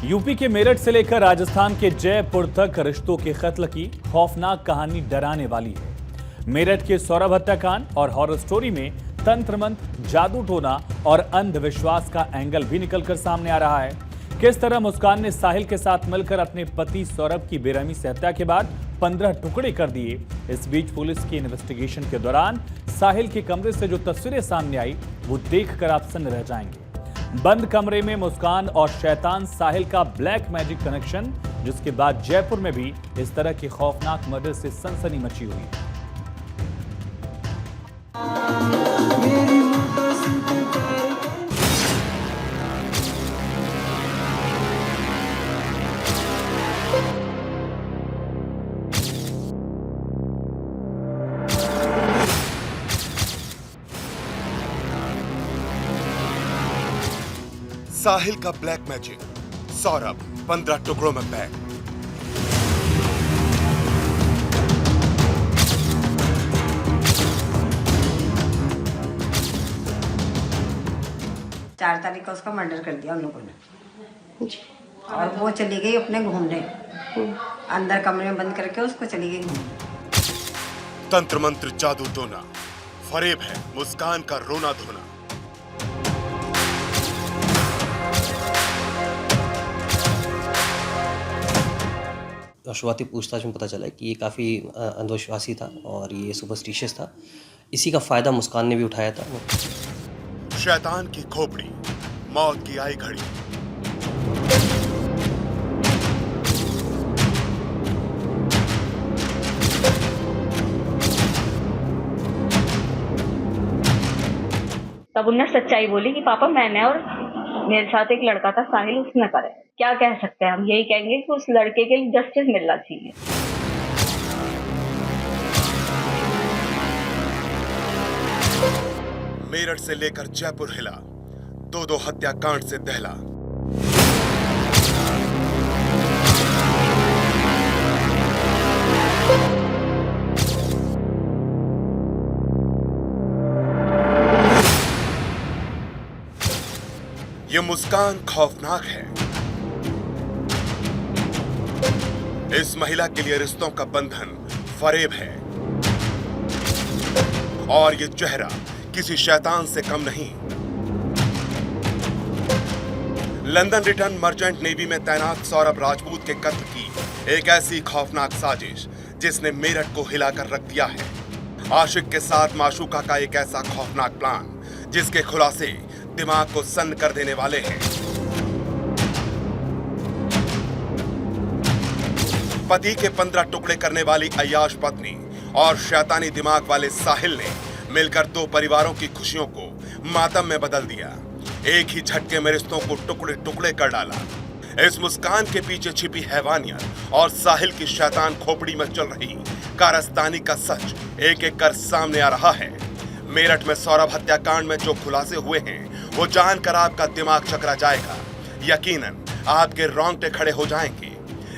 UP के मेरठ से लेकर राजस्थान के जयपुर तक रिश्तों के कत्ल की खौफनाक कहानी डराने वाली है। मेरठ के सौरभ हत्याकांड और हॉरर स्टोरी में तंत्र मंत्र, जादू टोना और अंधविश्वास का एंगल भी निकलकर सामने आ रहा है। किस तरह मुस्कान ने साहिल के साथ मिलकर अपने पति सौरभ की बेरहमी से हत्या के बाद 15 टुकड़े कर दिए। इस बीच पुलिस की इन्वेस्टिगेशन के दौरान साहिल के कमरे से जो तस्वीरें सामने आई वो देखकर आप सन्न रह जाएंगे। बंद कमरे में मुस्कान और शैतान साहिल का ब्लैक मैजिक कनेक्शन, जिसके बाद जयपुर में भी इस तरह की खौफनाक मर्डर से सनसनी मची हुई है। साहिल का ब्लैक मैजिक, सौरभ 15 टुकड़ों में पैक। चार तारीख को उसका मर्डर कर दिया उन लोगों ने और वो चली गई अपने घूमने, अंदर कमरे में बंद करके उसको चली गई घूमने। तंत्र मंत्र, जादू टोना, फरेब है मुस्कान का रोना धोना। शुरुआती पूछताछ में पता चला कि ये काफ़ी अंधविश्वासी था और ये सुपरस्टिशियस था। इसी का फ़ायदा मुस्कान ने भी उठाया था। शैतान की खोपड़ी, मौत की आई घड़ी। तब उन्होंने सच्चाई बोली कि पापा मैंने और मेरे साथ एक लड़का था साहिल, उसने करे। क्या कह सकते हैं हम, यही कहेंगे कि उस लड़के के लिए जस्टिस मिलना चाहिए। मेरठ से लेकर जयपुर हिला, दो हत्याकांड से दहला। ये मुस्कान खौफनाक है। इस महिला के लिए रिश्तों का बंधन फरेब है और ये चेहरा किसी शैतान से कम नहीं। लंदन रिटर्न मर्चेंट नेवी में तैनात सौरभ राजपूत के कत्ल की एक ऐसी खौफनाक साजिश जिसने मेरठ को हिलाकर रख दिया है। आशिक के साथ माशूका का एक ऐसा खौफनाक प्लान जिसके खुलासे दिमाग को सन्न कर देने वाले हैं। पति के 15 टुकड़े करने वाली अय्याश पत्नी और शैतानी दिमाग वाले साहिल ने मिलकर दो परिवारों की खुशियों को मातम में बदल दिया। एक ही झटके में रिश्तों को टुकड़े टुकड़े कर डाला। इस मुस्कान के पीछे छिपी हैवानियत और साहिल की शैतान खोपड़ी में चल रही कारस्तानी का सच एक एक कर सामने आ रहा है। मेरठ में सौरभ हत्याकांड में जो खुलासे हुए हैं वो जानकर आपका दिमाग चकरा जाएगा। यकीनन आपके रोंगटे खड़े हो जाएंगे।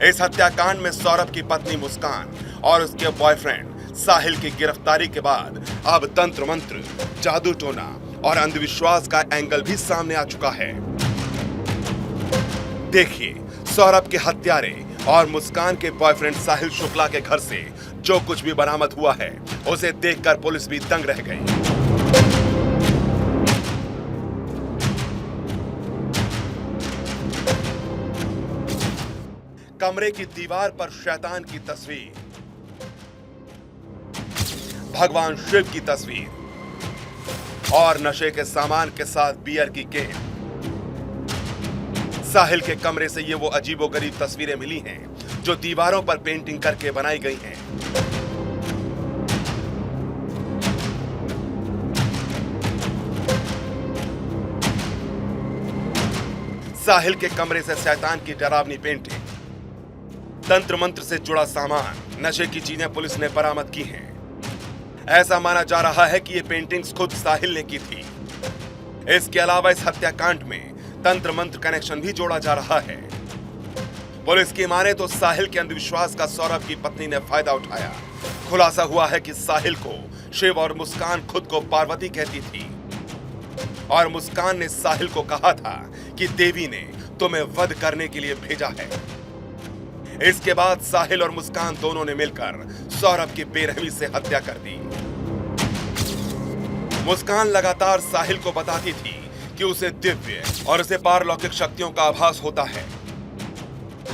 इस हत्याकांड में सौरभ की पत्नी मुस्कान और उसके बॉयफ्रेंड साहिल की गिरफ्तारी के बाद अब तंत्र मंत्र, जादू टोना और अंधविश्वास का एंगल भी सामने आ चुका है। देखिए सौरभ के हत्यारे और मुस्कान के बॉयफ्रेंड साहिल शुक्ला के घर से जो कुछ भी बरामद हुआ है उसे देखकर पुलिस भी दंग रह गई। कमरे की दीवार पर शैतान की तस्वीर, भगवान शिव की तस्वीर और नशे के सामान के साथ बियर की केन। साहिल के कमरे से ये वो अजीबोगरीब तस्वीरें मिली हैं जो दीवारों पर पेंटिंग करके बनाई गई हैं। साहिल के कमरे से शैतान की डरावनी पेंटिंग, तंत्र मंत्र से जुड़ा सामान, नशे की चीजें पुलिस ने बरामद की हैं। ऐसा माना जा रहा है कि ये पेंटिंग्स खुद साहिल ने की थी। इसके अलावा इस हत्याकांड में तंत्र मंत्र कनेक्शन भी जोड़ा जा रहा है। पुलिस की माने तो साहिल के अंधविश्वास का सौरभ की पत्नी ने फायदा उठाया। खुलासा हुआ है कि साहिल को शिव और मुस्कान खुद को पार्वती कहती थी और मुस्कान ने साहिल को कहा था कि देवी ने तुम्हें वध करने के लिए भेजा है। इसके बाद साहिल और मुस्कान दोनों ने मिलकर सौरभ की बेरहमी से हत्या कर दी। मुस्कान लगातार साहिल को बताती थी कि उसे दिव्य और उसे पारलौकिक शक्तियों का आभास होता है।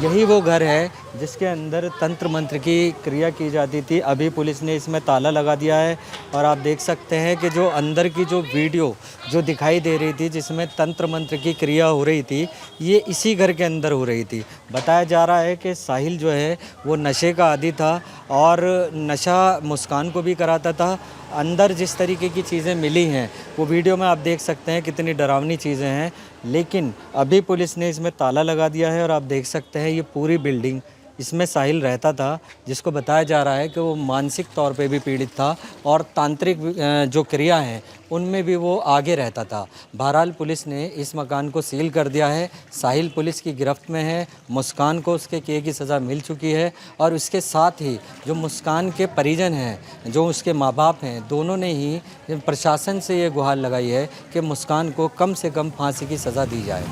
यही वो घर है जिसके अंदर तंत्र मंत्र की क्रिया की जाती थी। अभी पुलिस ने इसमें ताला लगा दिया है और आप देख सकते हैं कि जो अंदर की जो वीडियो जो दिखाई दे रही थी जिसमें तंत्र मंत्र की क्रिया हो रही थी, ये इसी घर के अंदर हो रही थी। बताया जा रहा है कि साहिल जो है वो नशे का आदी था और नशा मुस्कान को भी कराता था। अंदर जिस तरीके की चीज़ें मिली हैं वो वीडियो में आप देख सकते हैं कितनी डरावनी चीज़ें हैं, लेकिन अभी पुलिस ने इसमें ताला लगा दिया है और आप देख सकते हैं ये पूरी बिल्डिंग, इसमें साहिल रहता था, जिसको बताया जा रहा है कि वो मानसिक तौर पे भी पीड़ित था और तांत्रिक जो क्रिया हैं उनमें भी वो आगे रहता था। बहरहाल पुलिस ने इस मकान को सील कर दिया है। साहिल पुलिस की गिरफ्त में है। मुस्कान को उसके किए की सज़ा मिल चुकी है और उसके साथ ही जो मुस्कान के परिजन हैं, जो उसके माँ बाप हैं, दोनों ने ही प्रशासन से ये गुहार लगाई है कि मुस्कान को कम से कम फांसी की सज़ा दी जाए।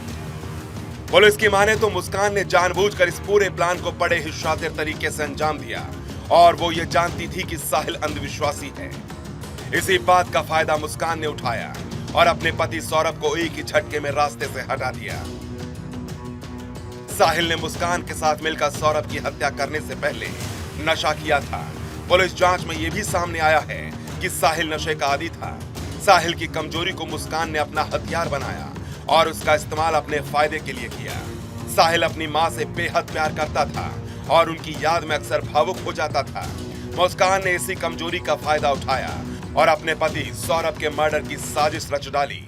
पुलिस की माने तो मुस्कान ने जानबूझकर इस पूरे प्लान को बड़े ही शातिर तरीके से अंजाम दिया और वो ये जानती थी कि साहिल अंधविश्वासी है। इसी बात का फायदा मुस्कान ने उठाया और अपने पति सौरभ को एक ही झटके में रास्ते से हटा दिया। साहिल ने मुस्कान के साथ मिलकर सौरभ की हत्या करने से पहले नशा किया था। पुलिस जांच में यह भी सामने आया है कि साहिल नशे का आदी था। साहिल की कमजोरी को मुस्कान ने अपना हथियार बनाया और उसका इस्तेमाल अपने फायदे के लिए किया। साहिल अपनी मां से बेहद प्यार करता था और उनकी याद में अक्सर भावुक हो जाता था। मुस्कान ने इसी कमजोरी का फायदा उठाया और अपने पति सौरभ के मर्डर की साजिश रच डाली।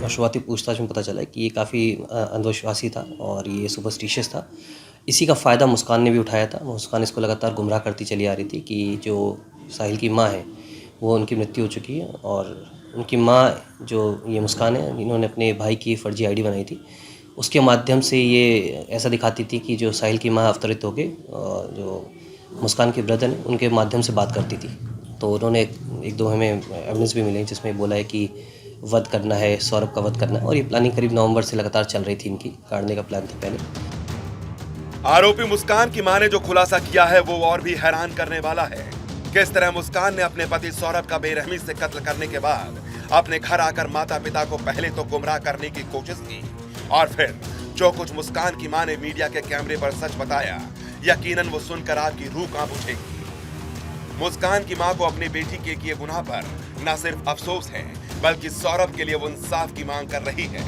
शुरुआती पूछताछ में पता चला कि ये काफ़ी अंधविश्वासी था और ये सुपरस्टिशियस था। इसी का फ़ायदा मुस्कान ने भी उठाया था। मुस्कान इसको लगातार गुमराह करती चली आ रही थी कि जो साहिल की माँ है वो उनकी मृत्यु हो चुकी है और उनकी माँ जो ये मुस्कान है, इन्होंने अपने भाई की फर्जी आईडी बनाई थी। उसके माध्यम से ये ऐसा दिखाती थी कि जो साहिल की माँ अवतरित हो गए, जो मुस्कान के ब्रदर हैं उनके माध्यम से बात करती थी। तो उन्होंने एक दो हमें एविडेंस भी मिले जिसमें बोला है कि वध करना है, सौरभ का वध करना है, और ये प्लानिंग करीब नवंबर से लगातार चल रही थी। इनकी काटने का प्लान था पहले। आरोपी मुस्कान की मां ने जो खुलासा किया है वो और भी हैरान करने वाला है। किस तरह मुस्कान ने अपने पति सौरभ का बेरहमी से कत्ल करने के बाद अपने घर आकर माता पिता को पहले तो गुमराह करने की कोशिश की और फिर जो कुछ मुस्कान की मां ने मीडिया के कैमरे पर सच बताया, यकीनन वो सुनकर आपकी रूह कांप उठेगी। मुस्कान की मां को अपनी बेटी के किए गुनाह पर न सिर्फ अफसोस है बल्कि सौरभ के लिए वो इंसाफ की मांग कर रही है।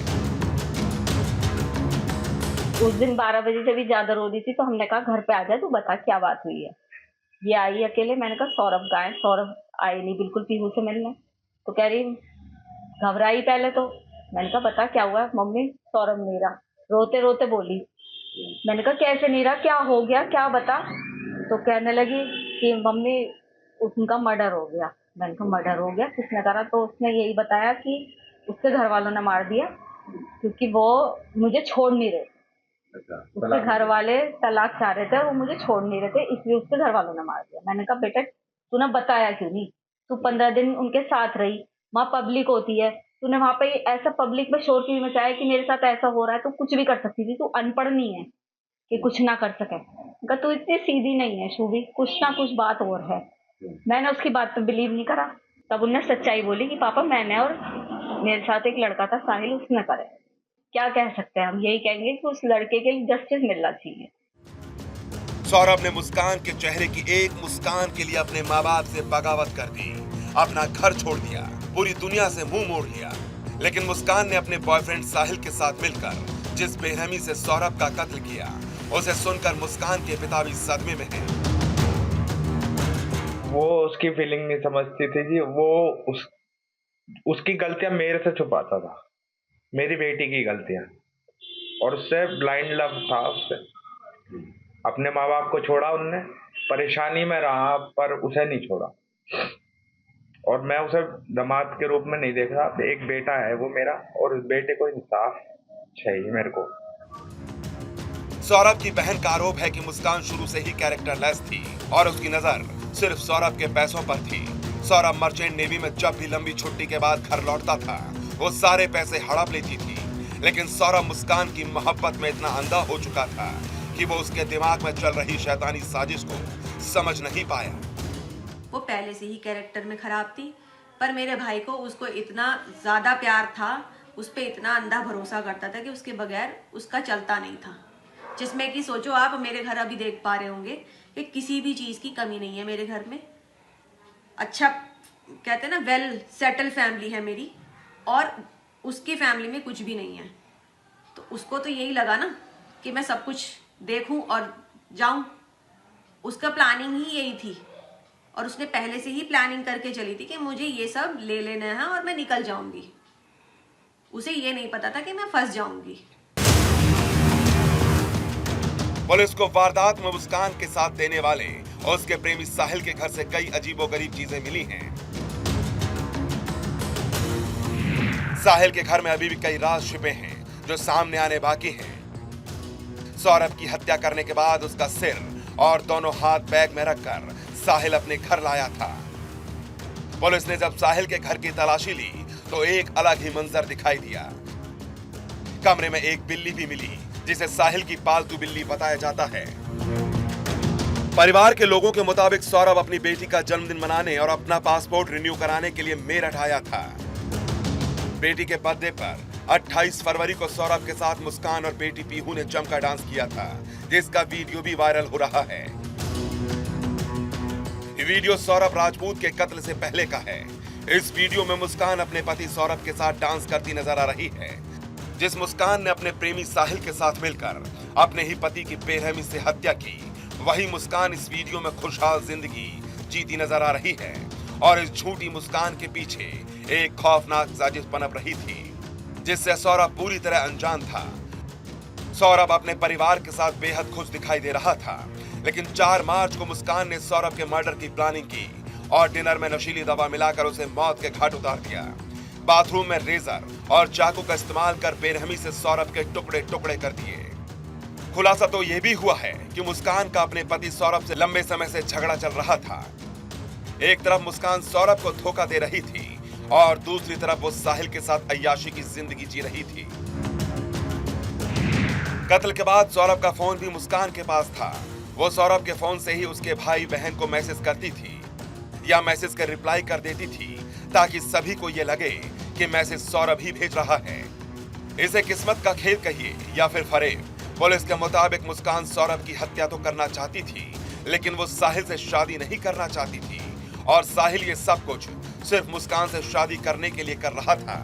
उस दिन 12 बजे से भी ज्यादा रो रही थी तो हमने कहा घर पे आ जा, तू बता क्या बात हुई है। ये आई अकेले, मैंने कहा सौरभ कहाँ है। सौरभ आई नहीं बिल्कुल पीहू से मिलने। तो कह रही घबराई पहले तो। मैंने कहा बता क्या हुआ। मम्मी सौरभ नहीं रहा, रोते रोते बोली। मैंने कहा कैसे नहीं रहा, क्या हो गया, क्या बता। तो कहने लगी कि मम्मी उनका मर्डर हो गया। मैंने कहा मर्डर हो गया, किसने करा। तो उसने यही बताया कि उसके घर वालों ने मार दिया क्योंकि वो मुझे छोड़ नहीं रहे। उसके घर वाले तलाक चाह रहे थे और वो मुझे छोड़ नहीं रहे थे, इसलिए उसके घर वालों ने मार दिया। मैंने कहा बेटा तूने बताया क्यों नहीं, तू 15 दिन उनके साथ रही, वहाँ पब्लिक होती है, तूने वहाँ पे ऐसा पब्लिक में शोर क्यों मचाया कि मेरे साथ ऐसा हो रहा है। तू कुछ भी कर सकती थी, तू अनपढ़ नहीं है कि कुछ ना कर सके। कहा तू इतनी सीधी नहीं है शूभी, कुछ ना कुछ बात और है। मैंने उसकी बात पे बिलीव नहीं करा। तब उन्हें सच्चाई बोली कि पापा मैंने और मेरे साथ एक लड़का था साहिल, उसने करे। क्या कह सकते हैं हम, यही कहेंगे कि उस लड़के के लिए जस्टिस मिलना चाहिए। सौरभ ने मुस्कान के चेहरे की एक मुस्कान के लिए अपने माँ बाप से बगावत कर दी, अपना घर छोड़ दिया, पूरी दुनिया से मुंह मोड़ लिया। लेकिन मुस्कान ने अपने बॉयफ्रेंड साहिल के साथ मिलकर जिस बेरहमी से सौरभ का कत्ल किया, उसे सुनकर मुस्कान के पिता भी सदमे में हैं। वो उसकी फीलिंग नहीं समझती थी कि वो उसकी गलतियां मेरे से छुपाता था, मेरी बेटी की गलतियां, और उससे ब्लाइंड लव था। उससे अपने माँ बाप को छोड़ा उनने, परेशानी में रहा पर उसे नहीं छोड़ा। और मैं उसे दामाद के रूप में नहीं देख रहा, एक बेटा है वो मेरा, और उस बेटे को इंसाफ चाहिए मेरे को। सौरभ की बहन का आरोप है कि मुस्कान शुरू से ही कैरेक्टरलेस थी और उसकी नजर सिर्फ सौरभ के पैसों पर थी। सौरभ मर्चेंट नेवी में जब भी लंबी छुट्टी के बाद घर लौटता था वो सारे पैसे हड़प लेती थी, लेकिन सौरभ मुस्कान की मोहब्बत में इतना अंधा हो चुका था कि वो उसके दिमाग में चल रही शैतानी साजिश को समझ नहीं पाया। वो पहले से ही कैरेक्टर में खराब थी, पर मेरे भाई को उसको इतना ज्यादा प्यार था, उस पर इतना अंधा भरोसा करता था कि उसके बगैर उसका चलता नहीं था। जिसमें कि सोचो आप मेरे घर अभी देख पा रहे होंगे कि किसी भी चीज की कमी नहीं है मेरे घर में। अच्छा कहते हैं ना, वेल सेटल फैमिली है मेरी, और उसकी फैमिली में कुछ भी नहीं है। तो उसको तो यही लगा ना कि मैं सब कुछ देखूं और जाऊं। उसका प्लानिंग ही यही थी और उसने पहले से ही प्लानिंग करके चली थी कि मुझे ये सब ले लेना है और मैं निकल जाऊंगी। उसे ये नहीं पता था कि मैं फंस जाऊंगी। पुलिस को वारदात में मुस्कान के साथ देने वाले और उसके प्रेमी साहिल के घर से कई अजीबोगरीब चीजें मिली हैं। साहिल के घर में अभी भी कई राज छिपे हैं जो सामने आने बाकी हैं। सौरभ की हत्या करने के बाद उसका सिर और दोनों हाथ बैग में रखकर साहिल अपने घर लाया था। पुलिस ने जब साहिल के घर की तलाशी ली तो एक अलग ही मंजर दिखाई दिया। कमरे में एक बिल्ली भी मिली जिसे साहिल की पालतू बिल्ली बताया जाता है। परिवार के लोगों के मुताबिक सौरभ अपनी बेटी का जन्मदिन मनाने और अपना पासपोर्ट रिन्यू कराने के लिए मेरठ आया था। बेटी के बर्थडे पर 28 फरवरी को सौरभ के साथ मुस्कान और बेटी पीहू ने जमकर डांस किया था, जिसका वीडियो भी वायरल हो रहा है। ये वीडियो सौरभ राजपूत के कत्ल से पहले का है। इस वीडियो में मुस्कान अपने पति सौरभ के साथ डांस करती नजर आ रही है। जिस मुस्कान ने अपने प्रेमी साहिल के साथ मिलकर अपने ही पति की बेरहमी से हत्या की, वही मुस्कान इस वीडियो में खुशहाल जिंदगी जीती नजर आ रही है। और इस झूठी मुस्कान के पीछे एक खौफनाक साजिश पनप रही थी जिससे सौरभ पूरी तरह अनजान था। सौरभ अपने परिवार के साथ बेहद खुश दिखाई दे रहा था, लेकिन 4 मार्च को मुस्कान ने सौरभ के मर्डर की प्लानिंग की और डिनर में नशीली दवा मिलाकर उसे मौत के घाट उतार दिया। बाथरूम में रेजर और चाकू का इस्तेमाल कर बेरहमी से सौरभ के टुकड़े टुकड़े कर दिए। खुलासा तो यह भी हुआ है कि मुस्कान का अपने पति सौरभ से लंबे समय से झगड़ा चल रहा था। एक तरफ मुस्कान सौरभ को धोखा दे रही थी और दूसरी तरफ वो साहिल के साथ अय्याशी की जिंदगी जी रही थी। कत्ल के बाद सौरभ का फोन भी मुस्कान के पास था। वो सौरभ के फोन से ही उसके भाई बहन को मैसेज करती थी या मैसेज का रिप्लाई कर देती थी ताकि सभी को ये लगे कि मैसेज सौरभ ही भेज रहा है। इसे किस्मत का खेल कहिए या फिर फरेब। पुलिस के मुताबिक मुस्कान सौरभ की हत्या तो करना चाहती थी, लेकिन वो साहिल से शादी नहीं करना चाहती थी और साहिल ये सब कुछ सिर्फ मुस्कान से शादी करने के लिए कर रहा था।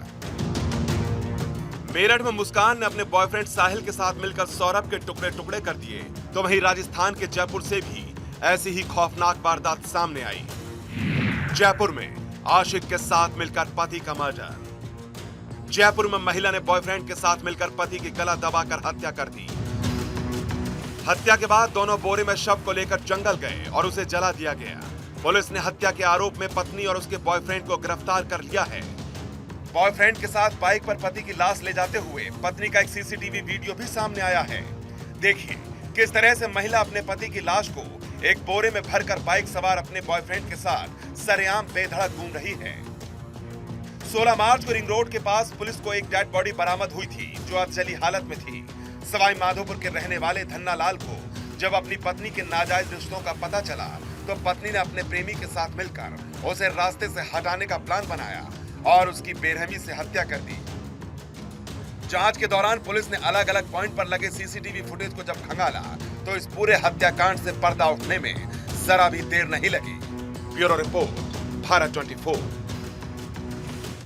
मेरठ में मुस्कान ने अपने बॉयफ्रेंड साहिल के साथ मिलकर सौरभ के टुकड़े टुकड़े कर दिए, तो वहीं राजस्थान के जयपुर से भी ऐसी ही खौफनाक वारदात सामने आई। जयपुर में आशिक के साथ मिलकर पति का मर्डर। जयपुर में महिला ने बॉयफ्रेंड के साथ मिलकर पति की गला दबाकर हत्या कर दी। हत्या के बाद दोनों बोरे में शव को लेकर जंगल गए और उसे जला दिया गया। पुलिस ने हत्या के आरोप में पत्नी और उसके बॉयफ्रेंड को गिरफ्तार कर लिया है। बॉयफ्रेंड के साथ बाइक पर पति की लाश ले जाते हुए पत्नी का एक सीसीटीवी वीडियो भी सामने आया है। देखिए किस तरह से महिला अपने पति की लाश को एक बोरे में भरकर बाइक सवार अपने बॉयफ्रेंड के साथ सरेआम बेधड़क घूम रही है। 16 मार्च को रिंग रोड के पास पुलिस को एक डेड बॉडी बरामद हुई थी जो अधजली हालत में थी। सवाई माधोपुर के रहने वाले धन्ना लाल को जब अपनी पत्नी के नाजायज रिश्तों का पता चला तो पत्नी ने अपने प्रेमी के साथ मिलकर उसे रास्ते से हटाने का प्लान बनाया और उसकी बेरहमी से हत्या कर दी। जांच के दौरान पुलिस ने अलग अलग पॉइंट पर लगे सीसीटीवी फुटेज को जब खंगाला तो इस पूरे हत्याकांड से पर्दा उठने में जरा भी देर नहीं लगी। Bureau report, Bharat 24।